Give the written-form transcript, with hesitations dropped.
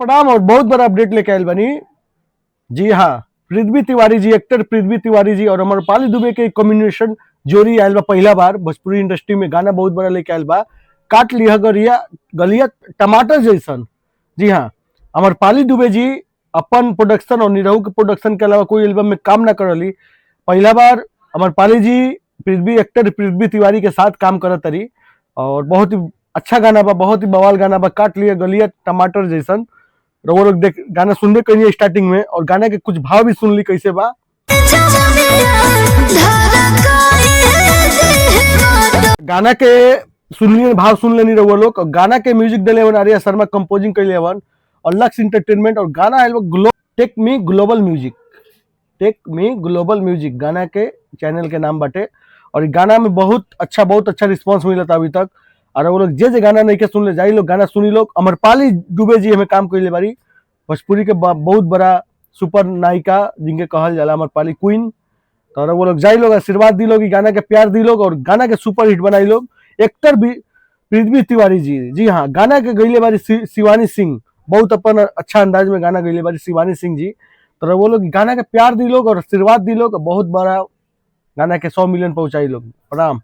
प्रणाम और बहुत बड़ा अपडेट लेके आयल बनी। जी हाँ, पृथ्वी तिवारी जी, एक्टर पृथ्वी तिवारी जी और अमरपाली दुबे के कॉम्बिनेशन जोड़ी आयल बा पहला बार भोजपुरी इंडस्ट्री में। गाना बहुत बड़ा लेके आयल बा, काट लिया गरिया गलिया टमाटर जैसन। जी हाँ, अमरपाली दुबे जी अपन प्रोडक्शन और निरहू के प्रोडक्शन के अलावा कोई एल्बम में काम ना करली। पहला बार अमरपाली जी पृथ्वी एक्टर पृथ्वी तिवारी के साथ काम करत तरी और बहुत ही अच्छा गाना बा, बहुत ही बवाल गाना बा, काट लिया गलिया टमाटर जैसन। वो लोग देख गाना सुनबे करिए स्टार्टिंग में, और गाना के कुछ भाव भी सुन ली कैसे बा। गाना के सुन लिए भाव सुन लेनी रहो लोग। और गाना के म्यूजिक दिले वन आर्या शर्मा कंपोजिंग कर वन और लक्स इंटरटेनमेंट। और गाना है take me global music, take me global music गाना के चैनल के नाम बाटे। और गाना में बहुत अच्छा रिस्पांस मिला था अभी तक। और वो लोग जे गाना नहीं के सुन ले जाई लोग, गाना सुनी लोग। अमरपाली दुबे जी हमें काम कर बारी, भोजपुरी के बहुत बड़ा सुपर नायिका जिनके कहल जाला अमरपाली क्वीन। तो वो लोग जाई लोग, आशीर्वाद दी लोग, गाना के प्यार दी लोग और गाना के सुपर हिट बनाई लोग। एक्टर भी पृथ्वी तिवारी जी, जी हाँ, गाना के गईले बारी शिवानी सिंह, बहुत अपन अच्छा अंदाज में गाना गईले बारी शिवानी सिंह जी। तो वो लोग गाना के प्यार दी लोग और आशीर्वाद दी लोग, बहुत बड़ा गाना के 100 मिलियन पहुंचाई लोग। प्रणाम।